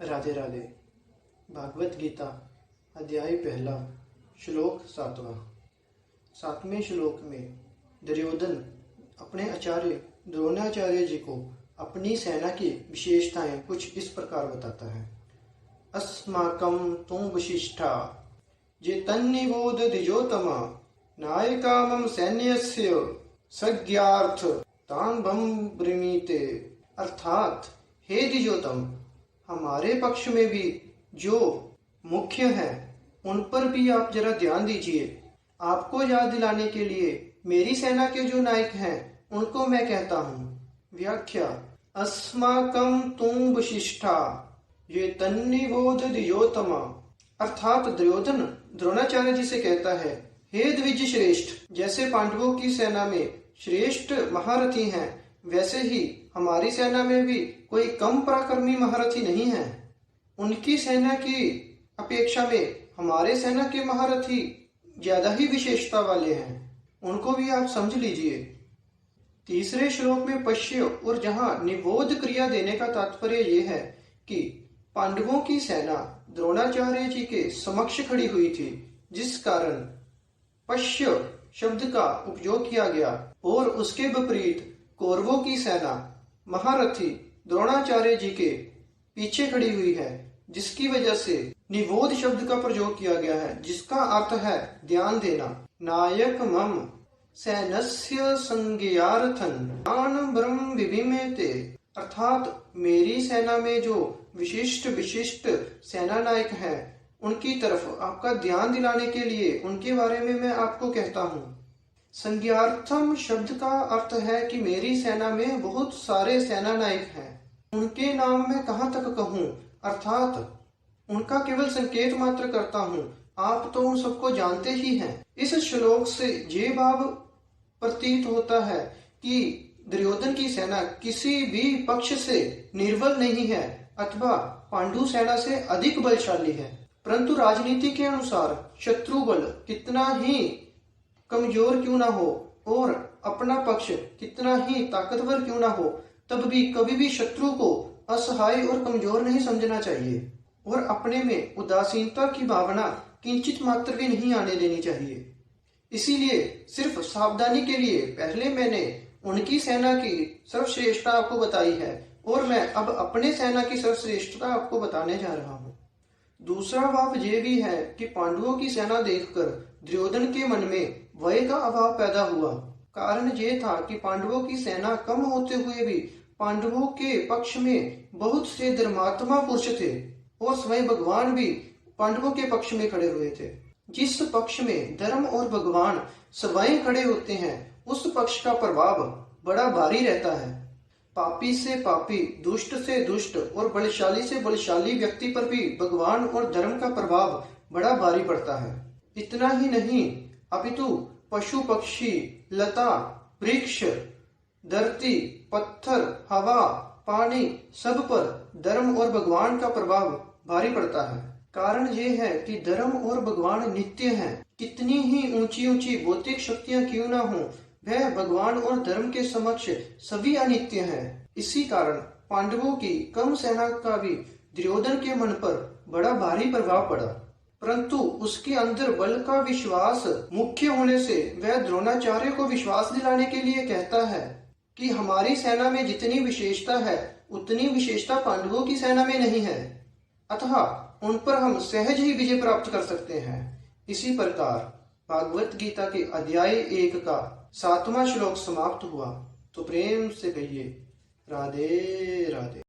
राधे राधे। भागवत गीता अध्याय पहला श्लोक 7वां। 7वें श्लोक में दुर्योधन अपने आचार्य द्रोणाचार्य जी को अपनी सेना की विशेषताएं कुछ इस प्रकार बताता है। अस्माकं तु वशिष्ठा ये तन्निबोध द्विजोतमा नायका मम सैन्यस्य सज्ञार्थ तांबम ब्रमीते। अर्थात हे द्विजोतम, हमारे पक्ष में भी जो मुख्य हैं उन पर भी आप जरा ध्यान दीजिए। आपको याद दिलाने के लिए मेरी सेना के जो नायक हैं उनको मैं कहता हूँ। व्याख्या। अस्माकं तुम वशिष्ठा ये तन्निबोध द्विजोतमा। अर्थात दुर्योधन द्रोणाचार्य जी से कहता है, हे द्विज श्रेष्ठ, जैसे पांडवों की सेना में श्रेष्ठ महारथी हैं वैसे ही हमारी सेना में भी कोई कम पराक्रमी महारथी नहीं है। उनकी सेना की अपेक्षा में हमारे सेना के महारथी ज्यादा ही विशेषता वाले हैं, उनको भी आप समझ लीजिए। तीसरे श्लोक में पश्य और जहां निबोध क्रिया देने का तात्पर्य यह है कि पांडवों की सेना द्रोणाचार्य जी के समक्ष खड़ी हुई थी, जिस कारण पश्य शब्द का उपयोग किया गया। और उसके विपरीत कौरवों की सेना महारथी द्रोणाचार्य जी के पीछे खड़ी हुई है, जिसकी वजह से निबोध शब्द का प्रयोग किया गया है, जिसका अर्थ है ध्यान देना। नायक मम सैन्यस्य संज्ञार्थं तान् ब्रह्म विभिमेते। अर्थात मेरी सेना में जो विशिष्ट सेना नायक हैं उनकी तरफ आपका ध्यान दिलाने के लिए उनके बारे में मैं आपको कहता हूँ। संज्ञार्थम शब्द का अर्थ है कि मेरी सेना में बहुत सारे सेना नायक हैं, उनके नाम मैं कहाँ तक कहूँ, अर्थात उनका केवल संकेत मात्र करता हूँ, आप तो उन सबको जानते ही हैं। इस श्लोक से ये भाव प्रतीत होता है कि दुर्योधन की सेना किसी भी पक्ष से निर्बल नहीं है अथवा पांडु सेना से अधिक बलशाली है, परंतु राजनीति के अनुसार शत्रु बल कितना ही कमजोर क्यों ना हो और अपना पक्ष कितना ही ताकतवर क्यों ना हो, तब भी कभी भी शत्रु को असहाय और कमजोर नहीं समझना चाहिए और अपने में उदासीनता की भावना किंचित मात्र भी नहीं आने देनी चाहिए। इसीलिए सिर्फ सावधानी के लिए पहले मैंने उनकी सेना की सर्वश्रेष्ठता आपको बताई है और मैं अब अपने सेना की सर्वश्रेष्ठता आपको बताने जा रहा हूँ। दूसरा भाव ये भी है कि पांडवों की सेना देखकर दुर्योधन के मन में भय का अभाव पैदा हुआ। कारण ये था कि पांडवों की सेना कम होते हुए भी पांडवों के पक्ष में बहुत से धर्मात्मा पुरुष थे और स्वयं भगवान भी पांडवों के पक्ष में खड़े हुए थे। जिस पक्ष में धर्म और भगवान स्वयं खड़े होते हैं उस पक्ष का प्रभाव बड़ा भारी रहता है। पापी से पापी, दुष्ट से दुष्ट और बलशाली से बलशाली व्यक्ति पर भी भगवान और धर्म का प्रभाव बड़ा भारी पड़ता है। इतना ही नहीं अपितु पशु पक्षी, लता वृक्ष, धरती, पत्थर, हवा, पानी सब पर धर्म और भगवान का प्रभाव भारी पड़ता है। कारण ये है कि धर्म और भगवान नित्य हैं। कितनी ही ऊंची ऊंची भौतिक शक्तियां क्यों ना हो, वह भगवान और धर्म के समक्ष सभी अनित्य हैं। इसी कारण पांडवों की कम सेना का भी दुर्योधन के मन पर बड़ा भारी प्रभाव पड़ा, परंतु उसके अंदर बल का विश्वास मुख्य होने से वह द्रोणाचार्य को विश्वास दिलाने के लिए कहता है कि हमारी सेना में जितनी विशेषता है उतनी विशेषता पांडवों की सेना में नहीं है, अतः उन पर हम सहज ही विजय प्राप्त कर सकते हैं। इसी प्रकार भागवत गीता के अध्याय 1 का 7वां श्लोक समाप्त हुआ। तो प्रेम से कहिए राधे राधे।